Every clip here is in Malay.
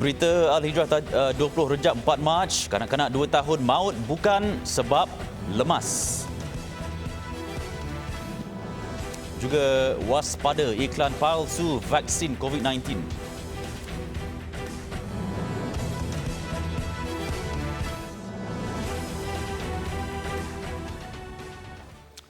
Berita Al-Hijrah 20 Rejab 4 Mac, kanak-kanak 2 tahun maut bukan sebab lemas. Juga waspada iklan palsu vaksin COVID-19.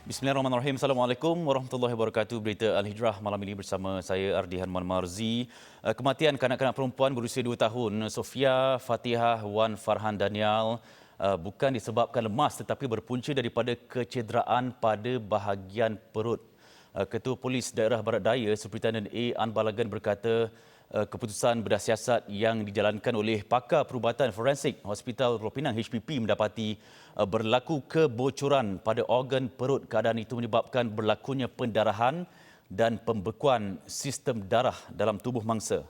Bismillahirrahmanirrahim. Assalamualaikum warahmatullahi wabarakatuh. Berita Al-Hijrah malam ini bersama saya Ardihan Wan Marzi. Kematian kanak-kanak perempuan berusia 2 tahun, Sofia Fatihah Wan Farhan Danial, bukan disebabkan lemas tetapi berpunca daripada kecederaan pada bahagian perut. Ketua Polis Daerah Barat Daya, Superintendent A. Anbalagan berkata, keputusan berdasarkan yang dijalankan oleh pakar perubatan forensik Hospital Pulau Pinang HPP mendapati berlaku kebocoran pada organ perut. Keadaan itu menyebabkan berlakunya pendarahan dan pembekuan sistem darah dalam tubuh mangsa.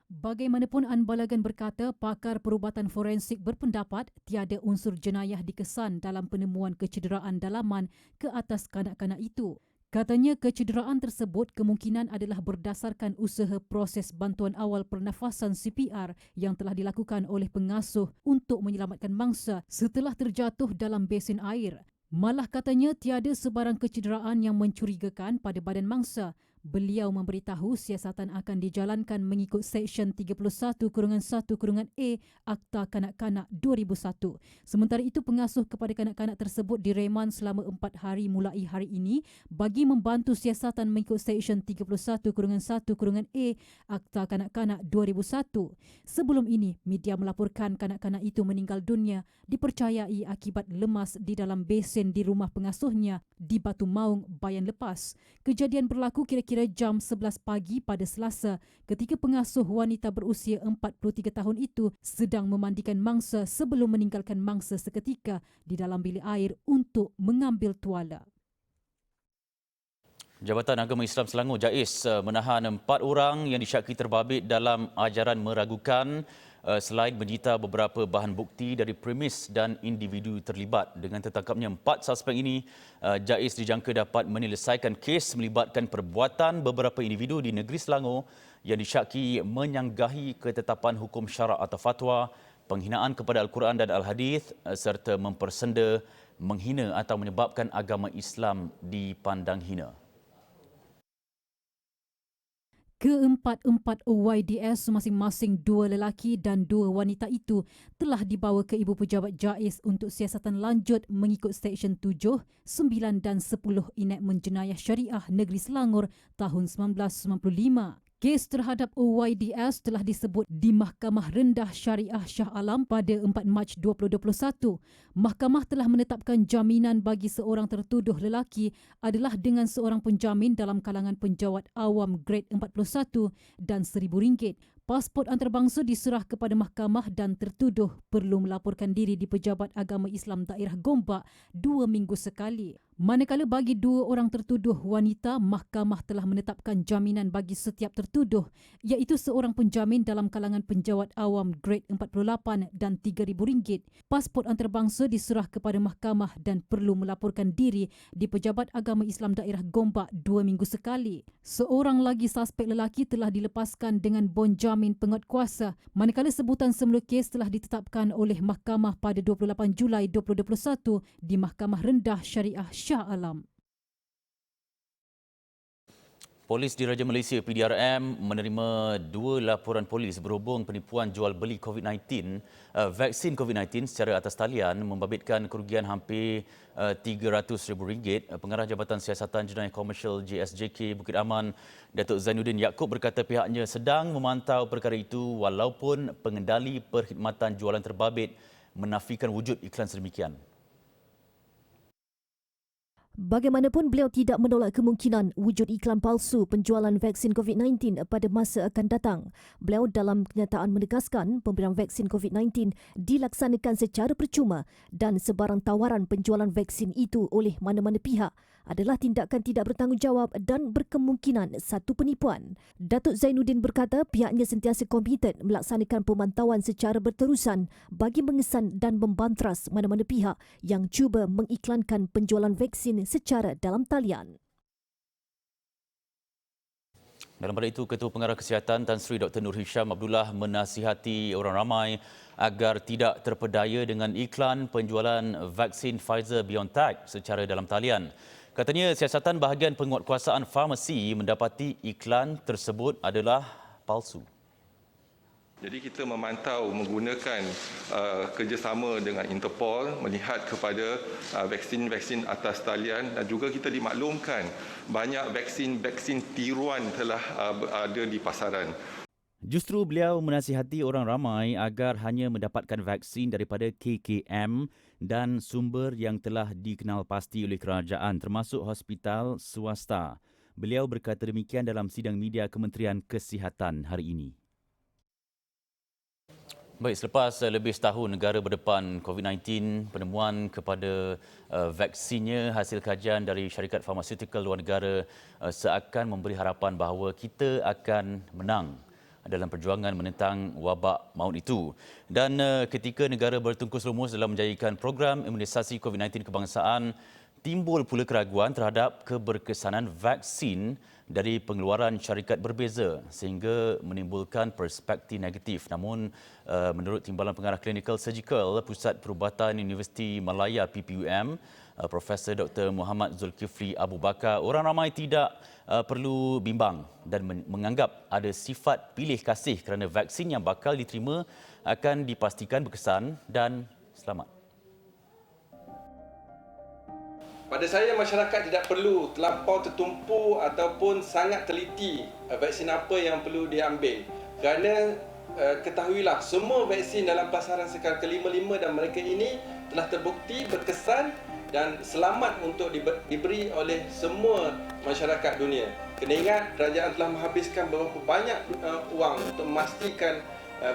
Bagaimanapun, Anbalagan berkata pakar perubatan forensik berpendapat tiada unsur jenayah dikesan dalam penemuan kecederaan dalaman ke atas kanak-kanak itu. Katanya kecederaan tersebut kemungkinan adalah berdasarkan usaha proses bantuan awal pernafasan CPR yang telah dilakukan oleh pengasuh untuk menyelamatkan mangsa setelah terjatuh dalam besen air. Malah katanya tiada sebarang kecederaan yang mencurigakan pada badan mangsa. Beliau memberitahu siasatan akan dijalankan mengikut Seksyen 31-1-A Akta Kanak-Kanak 2001. Sementara itu, pengasuh kepada kanak-kanak tersebut direman selama 4 hari mulai hari ini bagi membantu siasatan mengikut Seksyen 31-1-A Akta Kanak-Kanak 2001. Sebelum ini, media melaporkan kanak-kanak itu meninggal dunia dipercayai akibat lemas di dalam besen di rumah pengasuhnya di Batu Maung, Bayan Lepas. Kejadian berlaku kira-kira jam 11 pagi pada Selasa ketika pengasuh wanita berusia 43 tahun itu sedang memandikan mangsa sebelum meninggalkan mangsa seketika di dalam bilik air untuk mengambil tuala. Jabatan Agama Islam Selangor JAIS menahan 4 orang yang disyaki terbabit dalam ajaran meragukan selain menyita beberapa bahan bukti dari premis dan individu terlibat. Dengan tertangkapnya 4 suspek ini, JAIS dijangka dapat menyelesaikan kes melibatkan perbuatan beberapa individu di negeri Selangor yang disyaki menyanggahi ketetapan hukum syarak atau fatwa, penghinaan kepada Al-Quran dan Al-Hadis serta mempersenda, menghina atau menyebabkan agama Islam dipandang hina. Keempat-empat OYDS masing-masing 2 lelaki dan 2 wanita itu telah dibawa ke Ibu Pejabat JAIS untuk siasatan lanjut mengikut Seksyen 7, 9 dan 10 Enakmen Jenayah Syariah Negeri Selangor tahun 1995. Kes terhadap OYDS telah disebut di Mahkamah Rendah Syariah Shah Alam pada 4 Mac 2021. Mahkamah telah menetapkan jaminan bagi seorang tertuduh lelaki adalah dengan seorang penjamin dalam kalangan penjawat awam grade 41 dan RM1,000. Pasport antarabangsa diserah kepada mahkamah dan tertuduh perlu melaporkan diri di Pejabat Agama Islam Daerah Gombak 2 minggu sekali. Manakala bagi 2 orang tertuduh wanita, mahkamah telah menetapkan jaminan bagi setiap tertuduh iaitu seorang penjamin dalam kalangan penjawat awam grade 48 dan RM3,000. Pasport antarabangsa diserah kepada mahkamah dan perlu melaporkan diri di Pejabat Agama Islam Daerah Gombak 2 minggu sekali. Seorang lagi suspek lelaki telah dilepaskan dengan bon jamin penguatkuasa manakala sebutan semula kes telah ditetapkan oleh mahkamah pada 28 Julai 2021 di Mahkamah Rendah Syariah Shah Alam. Polis Diraja Malaysia PDRM menerima 2 laporan polis berhubung penipuan jual beli COVID-19, vaksin COVID-19 secara atas talian membabitkan kerugian hampir RM300,000. Pengarah Jabatan Siasatan Jenayah Komersial JSJK Bukit Aman, Datuk Zainuddin Yaakob berkata pihaknya sedang memantau perkara itu walaupun pengendali perkhidmatan jualan terbabit menafikan wujud iklan sedemikian. Bagaimanapun, beliau tidak menolak kemungkinan wujud iklan palsu penjualan vaksin COVID-19 pada masa akan datang. Beliau dalam kenyataan menegaskan pemberian vaksin COVID-19 dilaksanakan secara percuma dan sebarang tawaran penjualan vaksin itu oleh mana-mana pihak adalah tindakan tidak bertanggungjawab dan berkemungkinan satu penipuan. Datuk Zainuddin berkata pihaknya sentiasa komited melaksanakan pemantauan secara berterusan bagi mengesan dan membantras mana-mana pihak yang cuba mengiklankan penjualan vaksin secara dalam talian. Dalam pada itu, Ketua Pengarah Kesihatan Tan Sri Dr. Nur Hisham Abdullah menasihati orang ramai agar tidak terpedaya dengan iklan penjualan vaksin Pfizer-BioNTech secara dalam talian. Katanya siasatan bahagian penguatkuasaan farmasi mendapati iklan tersebut adalah palsu. Jadi kita memantau menggunakan kerjasama dengan Interpol melihat kepada vaksin-vaksin atas talian dan juga kita dimaklumkan banyak vaksin tiruan telah ada di pasaran. Justru beliau menasihati orang ramai agar hanya mendapatkan vaksin daripada KKM dan sumber yang telah dikenal pasti oleh kerajaan termasuk hospital swasta. Beliau berkata demikian dalam sidang media Kementerian Kesihatan hari ini. Baik, selepas lebih setahun negara berdepan COVID-19, penemuan kepada vaksinnya hasil kajian dari syarikat farmaseutical luar negara seakan memberi harapan bahawa kita akan menang dalam perjuangan menentang wabak maut itu. Dan ketika negara bertungkus lumus dalam menjayakan program imunisasi COVID-19 kebangsaan, timbul pula keraguan terhadap keberkesanan vaksin dari pengeluaran syarikat berbeza sehingga menimbulkan perspektif negatif. Namun, menurut Timbalan Pengarah Klinikal Surgical Pusat Perubatan Universiti Malaya PPUM, Profesor Dr. Muhammad Zulkifli Abu Bakar, orang ramai tidak perlu bimbang dan menganggap ada sifat pilih kasih kerana vaksin yang bakal diterima akan dipastikan berkesan dan selamat. Pada saya, masyarakat tidak perlu terlampau tertumpu ataupun sangat teliti vaksin apa yang perlu diambil. Kerana ketahuilah, semua vaksin dalam pasaran sekarang ke-5 dan mereka ini telah terbukti berkesan dan selamat untuk diberi oleh semua masyarakat dunia. Kena ingat, kerajaan telah menghabiskan berapa banyak wang untuk memastikan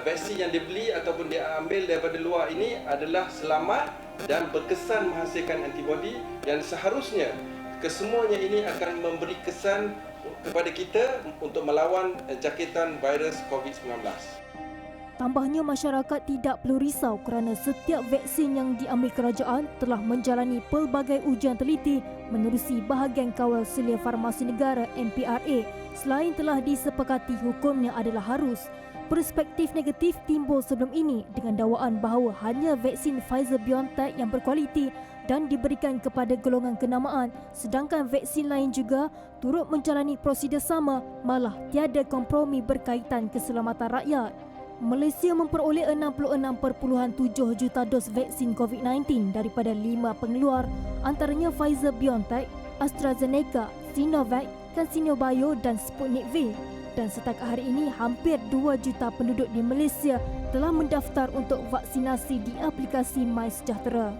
vaksin yang dibeli ataupun diambil daripada luar ini adalah selamat dan berkesan menghasilkan antibodi, dan seharusnya kesemuanya ini akan memberi kesan kepada kita untuk melawan jangkitan virus COVID-19. Tambahnya, masyarakat tidak perlu risau kerana setiap vaksin yang diambil kerajaan telah menjalani pelbagai ujian teliti menerusi bahagian kawal selia farmasi negara MPRA. Selain telah disepakati hukumnya adalah harus. Perspektif negatif timbul sebelum ini dengan dakwaan bahawa hanya vaksin Pfizer-BioNTech yang berkualiti dan diberikan kepada golongan kenamaan, sedangkan vaksin lain juga turut menjalani prosedur sama, malah tiada kompromi berkaitan keselamatan rakyat. Malaysia memperoleh 66.7 juta dos vaksin COVID-19 daripada 5 pengeluar, antaranya Pfizer-BioNTech, AstraZeneca, Sinovac, CanSino Bio dan Sputnik V. Dan setakat hari ini, hampir 2 juta penduduk di Malaysia telah mendaftar untuk vaksinasi di aplikasi MySejahtera.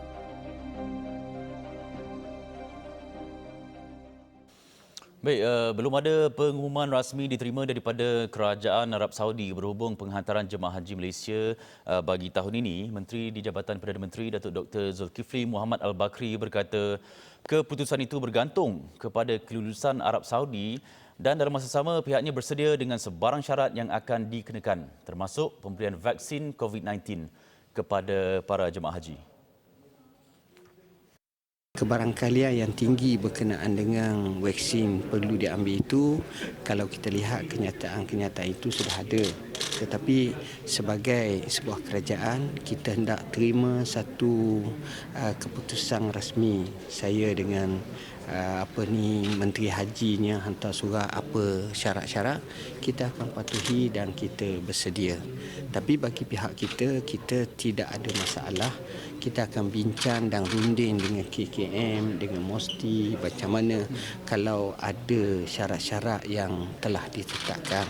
Baik, belum ada pengumuman rasmi diterima daripada Kerajaan Arab Saudi berhubung penghantaran jemaah haji Malaysia bagi tahun ini. Menteri di Jabatan Perdana Menteri Datuk Dr. Zulkifli Muhammad Al-Bakri berkata keputusan itu bergantung kepada kelulusan Arab Saudi dan dalam masa sama pihaknya bersedia dengan sebarang syarat yang akan dikenakan termasuk pemberian vaksin COVID-19 kepada para jemaah haji. Kebarangkalian yang tinggi berkenaan dengan vaksin perlu diambil itu, kalau kita lihat kenyataan-kenyataan itu sudah ada. Tetapi sebagai sebuah kerajaan, kita hendak terima satu keputusan rasmi. Saya dengan Menteri Hajinya hantar surat apa syarat-syarat, kita akan patuhi dan kita bersedia. Tapi bagi pihak kita, kita tidak ada masalah. Kita akan bincang dan runding dengan KKM, dengan MOSTI, macam mana kalau ada syarat-syarat yang telah ditetapkan.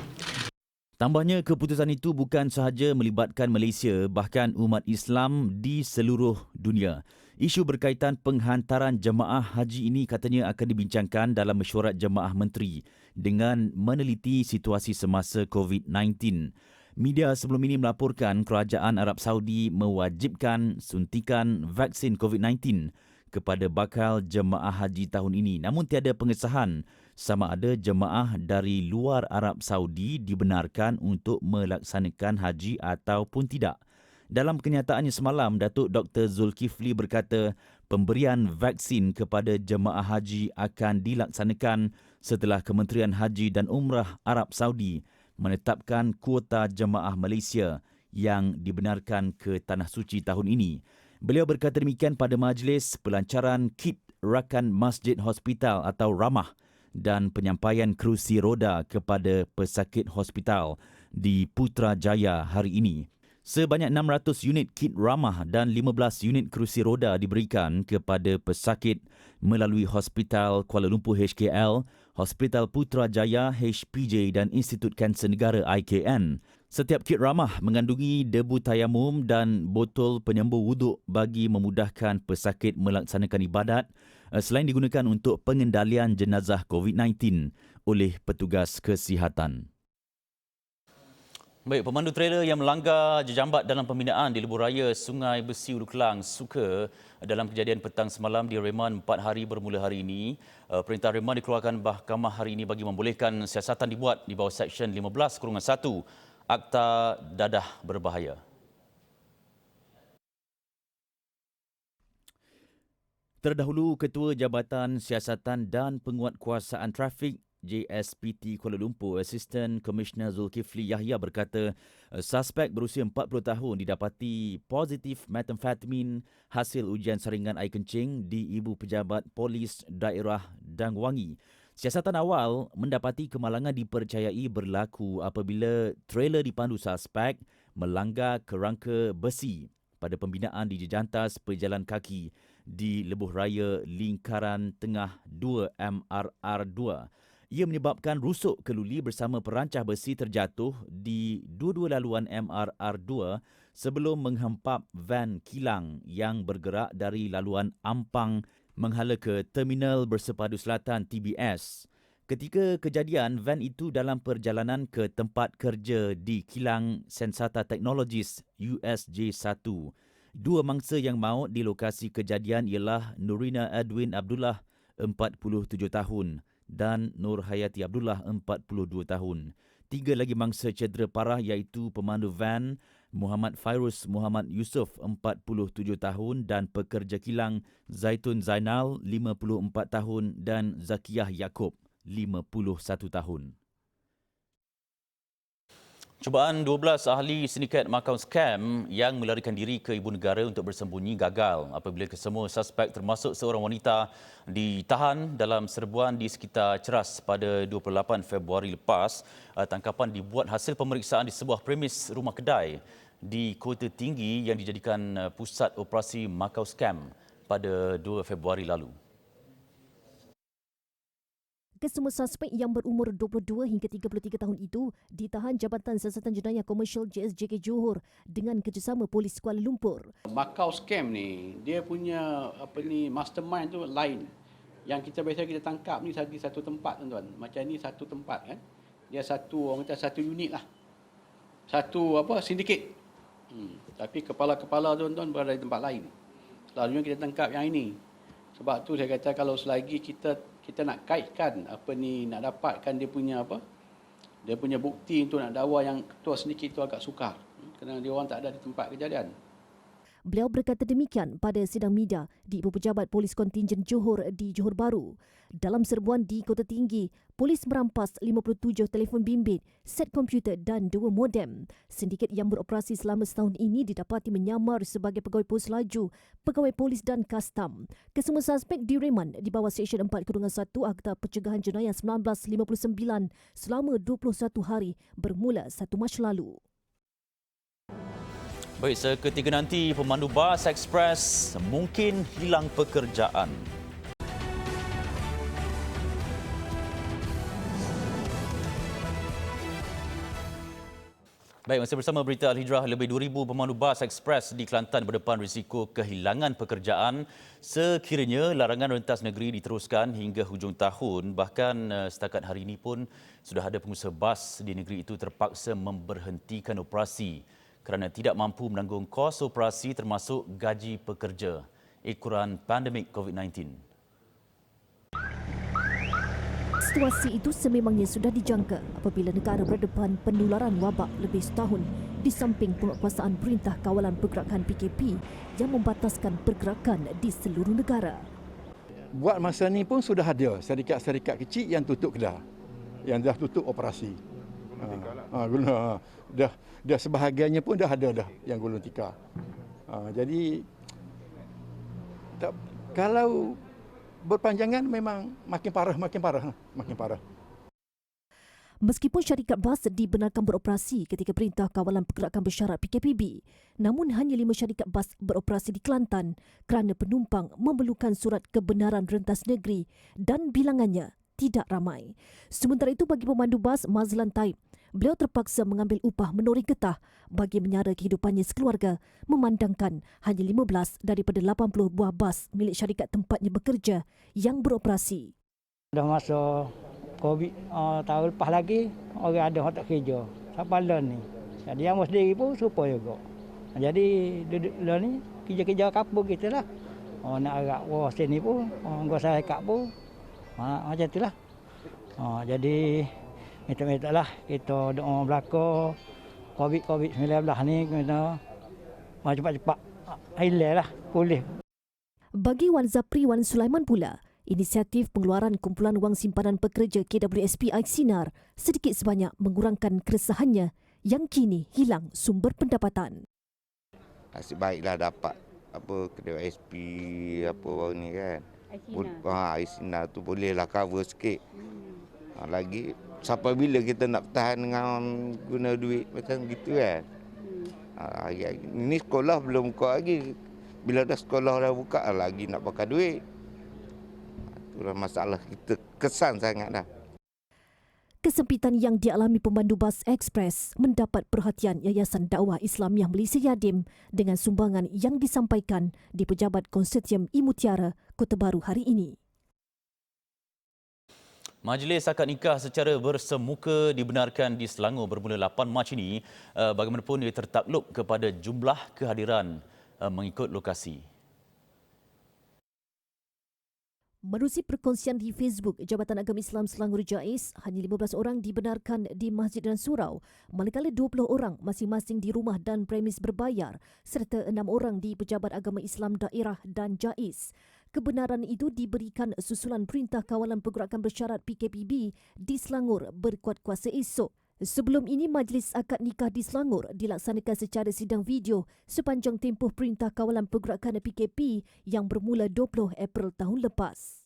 Tambahnya, keputusan itu bukan sahaja melibatkan Malaysia, bahkan umat Islam di seluruh dunia. Isu berkaitan penghantaran jemaah haji ini katanya akan dibincangkan dalam mesyuarat jemaah menteri dengan meneliti situasi semasa COVID-19. Media sebelum ini melaporkan kerajaan Arab Saudi mewajibkan suntikan vaksin COVID-19 kepada bakal jemaah haji tahun ini. Namun tiada pengesahan sama ada jemaah dari luar Arab Saudi dibenarkan untuk melaksanakan haji ataupun tidak. Dalam kenyataannya semalam, Datuk Dr. Zulkifli berkata pemberian vaksin kepada jemaah haji akan dilaksanakan setelah Kementerian Haji dan Umrah Arab Saudi menetapkan kuota jemaah Malaysia yang dibenarkan ke Tanah Suci tahun ini. Beliau berkata demikian pada majlis pelancaran kit rakan Masjid Hospital atau Ramah dan penyampaian kerusi roda kepada pesakit hospital di Putrajaya hari ini. Sebanyak 600 unit kit ramah dan 15 unit kerusi roda diberikan kepada pesakit melalui Hospital Kuala Lumpur HKL, Hospital Putrajaya HPJ dan Institut Kanser Negara IKN. Setiap kit ramah mengandungi debu tayamum dan botol penyembuh wuduk bagi memudahkan pesakit melaksanakan ibadat selain digunakan untuk pengendalian jenazah COVID-19 oleh petugas kesihatan. Baik, pemandu trailer yang melanggar jejambat dalam pembinaan di lebuh raya Sungai Besi Ulu Kelang Suka dalam kejadian petang semalam direman 4 hari bermula hari ini. Perintah reman dikeluarkan Mahkamah hari ini bagi membolehkan siasatan dibuat di bawah Seksyen 15/1 Akta Dadah Berbahaya. Terdahulu, Ketua Jabatan Siasatan dan Penguatkuasaan Trafik JSPT Kuala Lumpur, Assistant Commissioner Zulkifli Yahya berkata suspek berusia 40 tahun didapati positif metamfetamin hasil ujian saringan air kencing di Ibu Pejabat Polis Daerah Dangwangi. Siasatan awal mendapati kemalangan dipercayai berlaku apabila trailer dipandu suspek melanggar kerangka besi pada pembinaan di jejantas pejalan kaki di Lebuh Raya Lingkaran Tengah 2 MRR2. Ia menyebabkan rusuk keluli bersama perancah besi terjatuh di dua-dua laluan MRR2 sebelum menghempap van kilang yang bergerak dari laluan Ampang menghala ke Terminal Bersepadu Selatan TBS. Ketika kejadian, van itu dalam perjalanan ke tempat kerja di kilang Sensata Technologies USJ1. Dua mangsa yang maut di lokasi kejadian ialah Nurina Edwin Abdullah, 47 tahun dan Nur Hayati Abdullah, 42 tahun. 3 lagi mangsa cedera parah iaitu pemandu van Muhammad Fairuz Muhammad Yusof, 47 tahun dan pekerja kilang Zaitun Zainal, 54 tahun dan Zakiyah Yaakob, 51 tahun. Cubaan 12 ahli sindiket Macau Scam yang melarikan diri ke ibu negara untuk bersembunyi gagal apabila kesemua suspek termasuk seorang wanita ditahan dalam serbuan di sekitar Ceras pada 28 Februari lepas. Tangkapan dibuat hasil pemeriksaan di sebuah premis rumah kedai di Kota Tinggi yang dijadikan pusat operasi Macau Scam pada 2 Februari lalu. Kesemua suspek yang berumur 22 hingga 33 tahun itu ditahan Jabatan Siasatan Jenayah Komersial JSJK Johor dengan kerjasama Polis Kuala Lumpur. Macau Scam ni, dia punya mastermind tu lain. Yang kita tangkap ni satu tempat, tuan-tuan. Macam ni satu tempat kan. Dia satu unit lah. Satu sindiket. Tapi kepala-kepala tuan-tuan berada di tempat lain. Selalunya kita tangkap yang ini. Sebab tu saya kata kalau selagi kita nak kaitkan nak dapatkan dia punya bukti untuk nak dakwa yang ketua sindiket itu agak sukar kerana dia orang tak ada di tempat kejadian. Beliau berkata demikian pada sidang media di Ibu Pejabat Polis Kontingen Johor di Johor Bahru. Dalam serbuan di Kota Tinggi, polis merampas 57 telefon bimbit, set komputer dan 2 modem. Sindiket yang beroperasi selama setahun ini didapati menyamar sebagai pegawai pos laju, pegawai polis dan kastam. Kesemua suspek direman di bawah Seksyen 4/1 Akta Pencegahan Jenayah 1959 selama 21 hari bermula 1 Mac lalu. Baik, seketika nanti pemandu bas ekspres mungkin hilang pekerjaan. Baik, masih bersama Berita Al-Hijrah. Lebih 2,000 pemandu bas ekspres di Kelantan berdepan risiko kehilangan pekerjaan sekiranya larangan rentas negeri diteruskan hingga hujung tahun. Bahkan setakat hari ini pun sudah ada pengusaha bas di negeri itu terpaksa memberhentikan operasi kerana tidak mampu menanggung kos operasi termasuk gaji pekerja ekoran pandemik COVID-19. Situasi itu sememangnya sudah dijangka apabila negara berdepan penularan wabak lebih setahun di samping penguatkuasaan Perintah Kawalan Pergerakan PKP yang membataskan pergerakan di seluruh negara. buat masa ni pun sudah ada syarikat-syarikat kecil yang tutup kedai, yang dah tutup operasi. Dah sebahagiannya pun dah ada dah yang gulung tikar. Jadi kalau berpanjangan memang makin parah. Meskipun syarikat bas dibenarkan beroperasi ketika Perintah Kawalan Pergerakan Bersyarat PKPB, namun hanya 5 syarikat bas beroperasi di Kelantan kerana penumpang memerlukan surat kebenaran rentas negeri dan bilangannya tidak ramai. Sementara itu bagi pemandu bas Mazlan Taib, beliau terpaksa mengambil upah menori getah bagi menyara kehidupannya sekeluarga memandangkan hanya 15 daripada 80 buah bas milik syarikat tempatnya bekerja yang beroperasi. Dah masa COVID tahun lepas lagi, orang ada orang tak kerja. Siapa lah ni? Jadi yang sendiri pun serupa juga. Jadi duduk lah ni, kerja-kerja kapur kita lah. Nak agak wah sini pun, orang saya kat pun. Macam tu lah. Jadi minta-minta lah kita doa belakang COVID-19 ni kita cepat-cepat hilang lah, pulih. Bagi Wan Zapri Wan Sulaiman pula, inisiatif pengeluaran kumpulan wang simpanan pekerja KWSP Aiksinar sedikit sebanyak mengurangkan keresahannya yang kini hilang sumber pendapatan. Nasib baiklah dapat KWSP baru ni kan. Aiksinar tu bolehlah cover sikit. Lagi sampai bila kita nak tahan dengan guna duit macam gitu kan. Ini sekolah belum buka lagi. Bila dah sekolah dah buka lagi nak pakai duit. Itulah masalah kita, kesan sangat dah. Kesempitan yang dialami pemandu bas ekspres mendapat perhatian Yayasan Dakwah Islamiah Malaysia Yadim dengan sumbangan yang disampaikan di Pejabat Konsortium Imutiara Kota Baru hari ini. Majlis akad nikah secara bersemuka dibenarkan di Selangor bermula 8 Mac ini. Bagaimanapun ia tertakluk kepada jumlah kehadiran mengikut lokasi. Menerusi perkongsian di Facebook Jabatan Agama Islam Selangor JAIS, hanya 15 orang dibenarkan di masjid dan surau, manakala 20 orang masing-masing di rumah dan premis berbayar serta 6 orang di Pejabat Agama Islam Daerah dan JAIS. Kebenaran itu diberikan susulan Perintah Kawalan Pergerakan Bersyarat PKPB di Selangor berkuat kuasa esok. Sebelum ini, Majlis Akad Nikah di Selangor dilaksanakan secara sidang video sepanjang tempoh Perintah Kawalan Pergerakan PKP yang bermula 20 April tahun lepas.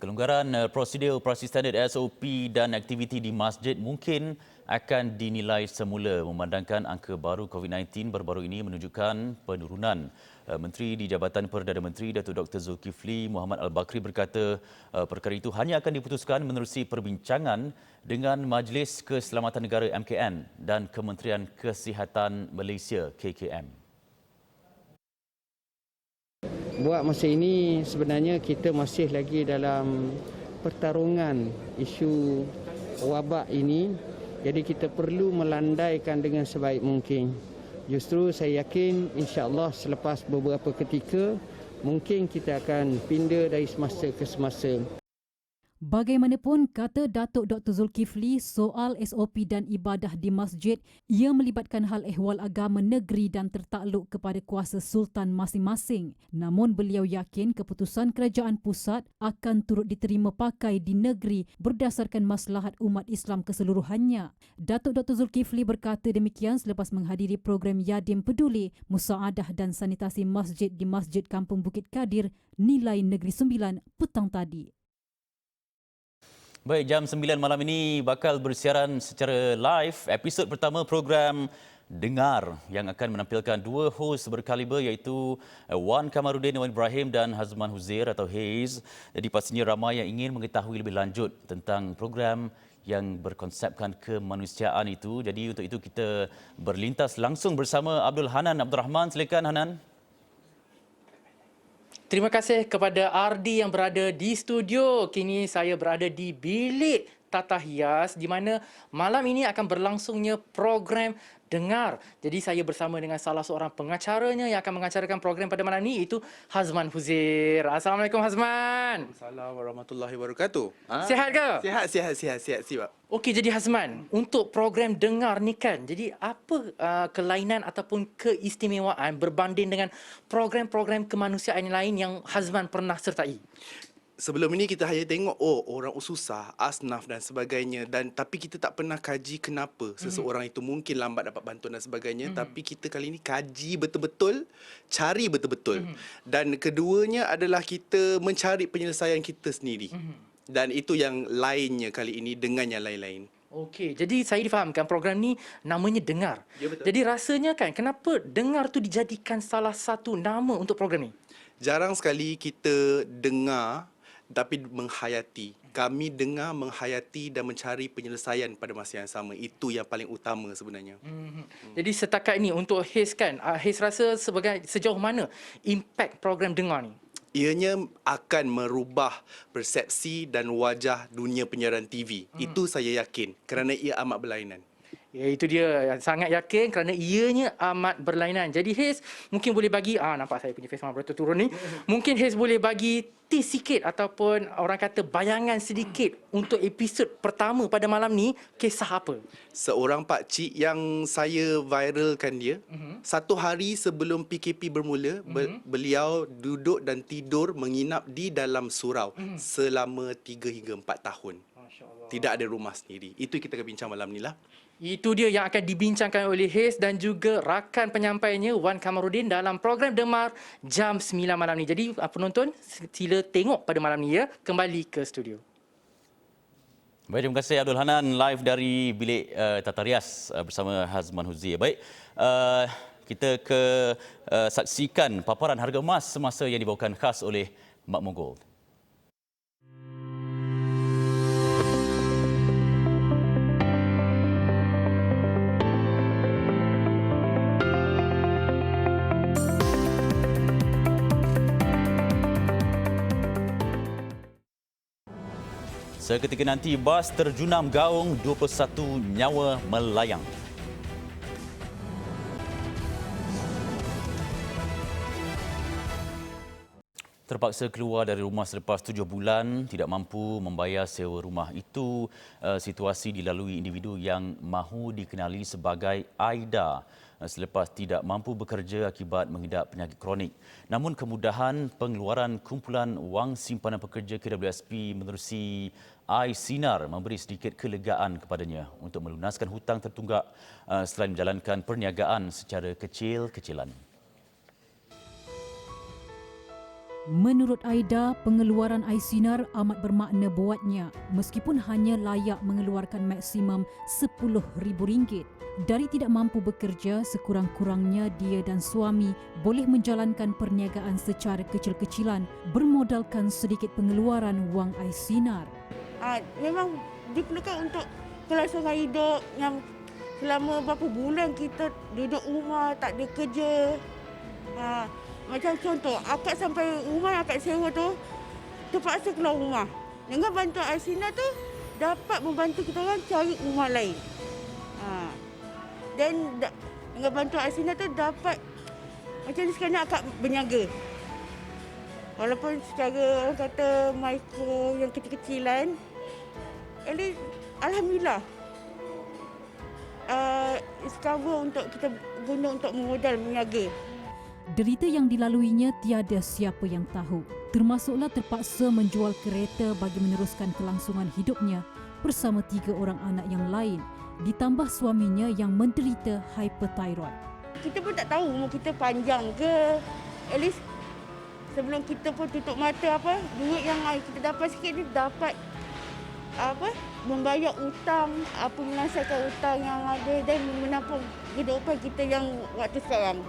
Kelonggaran prosedur operasi standard SOP dan aktiviti di masjid mungkin akan dinilai semula memandangkan angka baru COVID-19 baru-baru ini menunjukkan penurunan. Menteri di Jabatan Perdana Menteri Datuk Dr. Zulkifli Muhammad Al-Bakri berkata perkara itu hanya akan diputuskan menerusi perbincangan dengan Majlis Keselamatan Negara MKN dan Kementerian Kesihatan Malaysia KKM. Buat masa ini sebenarnya kita masih lagi dalam pertarungan isu wabak ini. Jadi kita perlu melandaikan dengan sebaik mungkin. Justru saya yakin insya-Allah selepas beberapa ketika mungkin kita akan pindah dari semasa ke semasa. Bagaimanapun, kata Datuk Dr. Zulkifli, soal SOP dan ibadah di masjid ia melibatkan hal ehwal agama negeri dan tertakluk kepada kuasa sultan masing-masing. Namun beliau yakin keputusan kerajaan pusat akan turut diterima pakai di negeri berdasarkan maslahat umat Islam keseluruhannya. Datuk Dr. Zulkifli berkata demikian selepas menghadiri program Yadim Peduli, Musaadah dan Sanitasi Masjid di Masjid Kampung Bukit Kadir, Nilai Negeri Sembilan petang tadi. Baik, jam 9 malam ini bakal bersiaran secara live episod pertama program Dengar yang akan menampilkan dua hos berkaliber iaitu Wan Kamarudin Wan Ibrahim dan Hazman Huzair atau Haze. Jadi pastinya ramai yang ingin mengetahui lebih lanjut tentang program yang berkonsepkan kemanusiaan itu. Jadi untuk itu kita berlintas langsung bersama Abdul Hanan Abdul Rahman. Silakan Hanan. Terima kasih kepada Ardi yang berada di studio. Kini saya berada di bilik Tata Hias di mana malam ini akan berlangsungnya program Dengar. Jadi saya bersama dengan salah seorang pengacaranya yang akan mengacarakan program pada malam ini, iaitu Hazman Huzair. Assalamualaikum Hazman. Assalamualaikum warahmatullahi wabarakatuh. Sihat ke? Sihat siap. Okey, jadi Hazman, untuk program Dengar ni kan, jadi apa kelainan ataupun keistimewaan berbanding dengan program-program kemanusiaan lain yang Hazman pernah sertai? Sebelum ini kita hanya tengok orang susah, asnaf dan sebagainya, dan tapi kita tak pernah kaji kenapa seseorang itu mungkin lambat dapat bantuan dan sebagainya, tapi kita kali ini kaji betul-betul, cari betul-betul. Dan keduanya adalah kita mencari penyelesaian kita sendiri. Dan itu yang lainnya kali ini dengan yang lain-lain. Okey, jadi saya difahamkan program ni namanya Dengar. Ya, betul. Jadi rasanya kan, kenapa Dengar tu dijadikan salah satu nama untuk program ni? Jarang sekali kita dengar tapi menghayati. Kami dengar, menghayati dan mencari penyelesaian pada masa yang sama. Itu yang paling utama sebenarnya. Jadi setakat ini untuk Haze kan, Haze rasa sejauh mana impak program Dengar ni? Ianya akan merubah persepsi dan wajah dunia penyiaran TV. Itu saya yakin kerana ia amat berlainan. Ya, itu dia. Sangat yakin kerana ianya amat berlainan. Jadi Haze mungkin boleh bagi, nampak saya punya face betul turun ni. Mungkin Haze boleh bagi tease sikit ataupun orang kata bayangan sedikit untuk episod pertama pada malam ni, kisah apa? Seorang pakcik yang saya viralkan dia, satu hari sebelum PKP bermula, beliau duduk dan tidur menginap di dalam surau selama 3 hingga 4 tahun. Tidak ada rumah sendiri. Itu kita akan bincang malam ni lah. Itu dia yang akan dibincangkan oleh Haze dan juga rakan penyampainya Wan Kamarudin dalam program Dengar jam 9 malam ni. Jadi penonton sila tengok pada malam ni ya. Kembali ke studio. Baik, terima kasih Abdul Hanan live dari bilik Tata Rias bersama Hazman Huzair. Baik, kita saksikan paparan harga emas semasa yang dibawakan khas oleh Makmur Gold. Seketika nanti, bas terjunam gaung 21 nyawa melayang. Terpaksa keluar dari rumah selepas 7 bulan, tidak mampu membayar sewa rumah. Itu situasi dilalui individu yang mahu dikenali sebagai Aida selepas tidak mampu bekerja akibat mengidap penyakit kronik. Namun kemudahan pengeluaran kumpulan wang simpanan pekerja KWSP menerusi iSinar memberi sedikit kelegaan kepadanya untuk melunaskan hutang tertunggak selain menjalankan perniagaan secara kecil-kecilan. Menurut Aida, pengeluaran iSinar amat bermakna buatnya meskipun hanya layak mengeluarkan maksimum RM10,000. Dari tidak mampu bekerja, sekurang-kurangnya dia dan suami boleh menjalankan perniagaan secara kecil-kecilan bermodalkan sedikit pengeluaran wang iSinar. Memang diperlukan untuk kelangsungan hidup yang selama berapa bulan kita duduk rumah, tak ada kerja. Macam contoh, akak sampai rumah akak sewa tu terpaksa keluar rumah. Dengan bantuan iSinar tu dapat membantu kita orang cari rumah lain. Dan dengan bantuan iSinar tu dapat macam ni sekarang akak berniaga. Walaupun secara orang kata mikro yang kecil-kecilan, alhamdulillah cover untuk kita guna untuk memodal berniaga. Derita yang dilaluinya tiada siapa yang tahu. Termasuklah terpaksa menjual kereta bagi meneruskan kelangsungan hidupnya bersama 3 orang anak yang lain, ditambah suaminya yang menderita hyperthyroid. Kita pun tak tahu umur kita panjang ke. At least sebelum kita pun tutup mata duit yang kita dapat sikit ni dapat membayar hutang, menyelesaikan hutang yang ada dan menampung kehidupan kita yang waktu sekarang.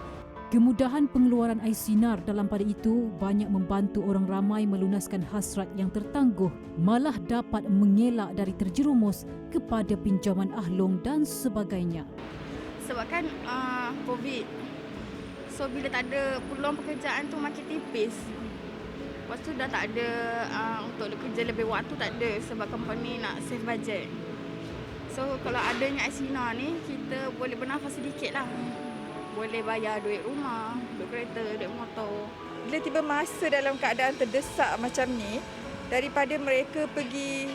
Kemudahan pengeluaran iSinar dalam pada itu banyak membantu orang ramai melunaskan hasrat yang tertangguh, malah dapat mengelak dari terjerumus kepada pinjaman ahlong dan sebagainya. Sebab kan COVID, so bila tak ada peluang pekerjaan tu makin tipis. Lepas tu dah tak ada untuk kerja lebih waktu tak ada sebab company nak save budget. So kalau adanya Aisina ni kita boleh bernafas sedikit lah. Boleh bayar duit rumah, duit kereta, duit motor. Bila tiba masa dalam keadaan terdesak macam ni, daripada mereka pergi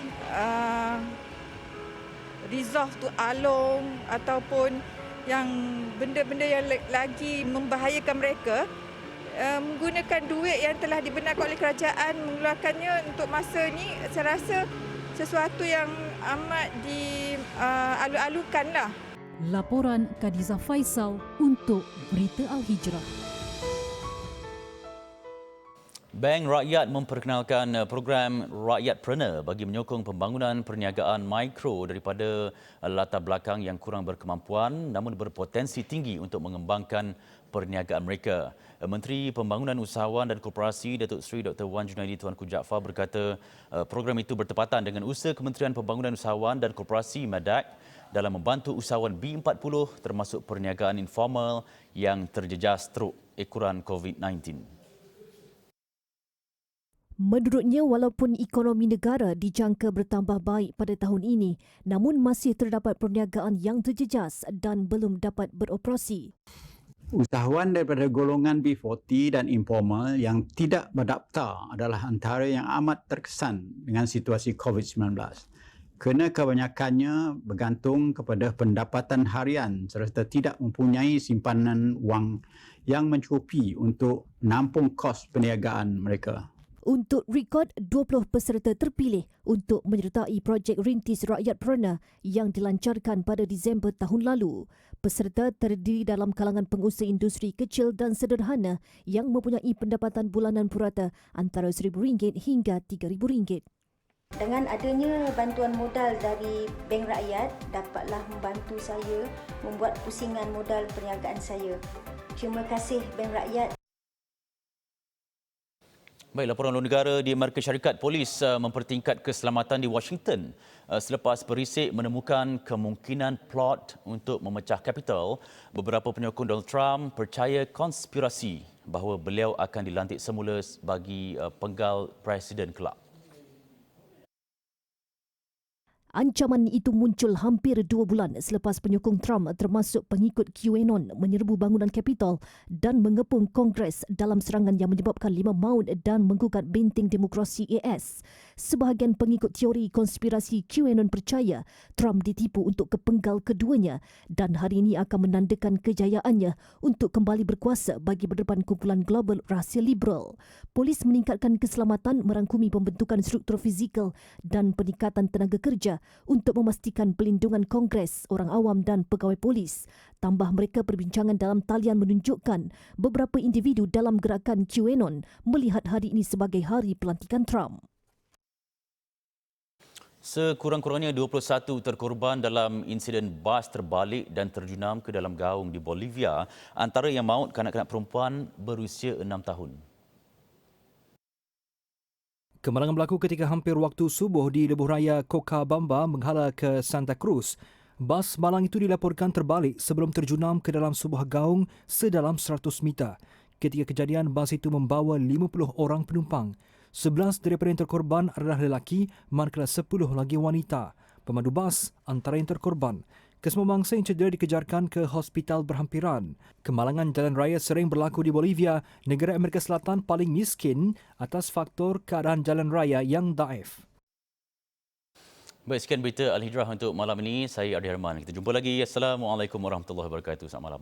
resolve tu along ataupun yang benda-benda yang lagi membahayakan mereka, menggunakan duit yang telah dibenarkan oleh kerajaan mengeluarkannya untuk masa ni, saya rasa sesuatu yang amat dialu-alukan lah. Laporan Khadijah Faisal untuk Berita Al-Hijrah. Bank Rakyat memperkenalkan program Rakyatpreneur bagi menyokong pembangunan perniagaan mikro daripada latar belakang yang kurang berkemampuan namun berpotensi tinggi untuk mengembangkan perniagaan mereka. Menteri Pembangunan Usahawan dan Koperasi Datuk Seri Dr. Wan Junaidi Tuanku Jaafar berkata program itu bertepatan dengan usaha Kementerian Pembangunan Usahawan dan Koperasi MADAK dalam membantu usahawan B40 termasuk perniagaan informal yang terjejas teruk ekoran COVID-19. Menurutnya, walaupun ekonomi negara dijangka bertambah baik pada tahun ini, namun masih terdapat perniagaan yang terjejas dan belum dapat beroperasi. Usahawan daripada golongan B40 dan informal yang tidak berdaftar adalah antara yang amat terkesan dengan situasi COVID-19. Kerana kebanyakannya bergantung kepada pendapatan harian serta tidak mempunyai simpanan wang yang mencukupi untuk menampung kos perniagaan mereka. Untuk rekod 20 peserta terpilih untuk menyertai projek Rintis Rakyatpreneur yang dilancarkan pada Disember tahun lalu. Peserta terdiri dalam kalangan pengusaha industri kecil dan sederhana yang mempunyai pendapatan bulanan purata antara RM1,000 hingga RM3,000. Dengan adanya bantuan modal dari Bank Rakyat, dapatlah membantu saya membuat pusingan modal perniagaan saya. Terima kasih Bank Rakyat. Baik, laporan luar negara di Amerika Syarikat, polis mempertingkat keselamatan di Washington selepas berisik menemukan kemungkinan plot untuk memecah Kapitol. Beberapa penyokong Donald Trump percaya konspirasi bahawa beliau akan dilantik semula bagi penggal Presiden kelak. Ancaman itu muncul hampir 2 bulan selepas penyokong Trump termasuk pengikut QAnon menyerbu bangunan Kapitol dan mengepung Kongres dalam serangan yang menyebabkan 5 maut dan menggugat benteng demokrasi AS. Sebahagian pengikut teori konspirasi QAnon percaya Trump ditipu untuk kepenggal keduanya dan hari ini akan menandakan kejayaannya untuk kembali berkuasa bagi berdepan kumpulan global rahsia liberal. Polis meningkatkan keselamatan merangkumi pembentukan struktur fizikal dan peningkatan tenaga kerja untuk memastikan pelindungan Kongres, orang awam dan pegawai polis. Tambah mereka perbincangan dalam talian menunjukkan beberapa individu dalam gerakan QAnon melihat hari ini sebagai hari pelantikan Trump. Sekurang-kurangnya 21 terkorban dalam insiden bas terbalik dan terjunam ke dalam gaung di Bolivia, antara yang maut kanak-kanak perempuan berusia 6 tahun. Kemalangan berlaku ketika hampir waktu subuh di lebuh raya Cochabamba menghala ke Santa Cruz. Bas malang itu dilaporkan terbalik sebelum terjunam ke dalam sebuah gaung sedalam 100 meter. Ketika kejadian, bas itu membawa 50 orang penumpang. 11 daripada yang terkorban adalah lelaki, manakala 10 lagi wanita. Pemandu bas antara yang terkorban. Kesemua mangsa yang cedera dikejarkan ke hospital berhampiran. Kemalangan jalan raya sering berlaku di Bolivia, negara Amerika Selatan paling miskin atas faktor keadaan jalan raya yang daif. Baik, sekian berita Al-Hijrah untuk malam ini. Saya Ardi Herman. Kita jumpa lagi. Assalamualaikum warahmatullahi wabarakatuh. Selamat malam.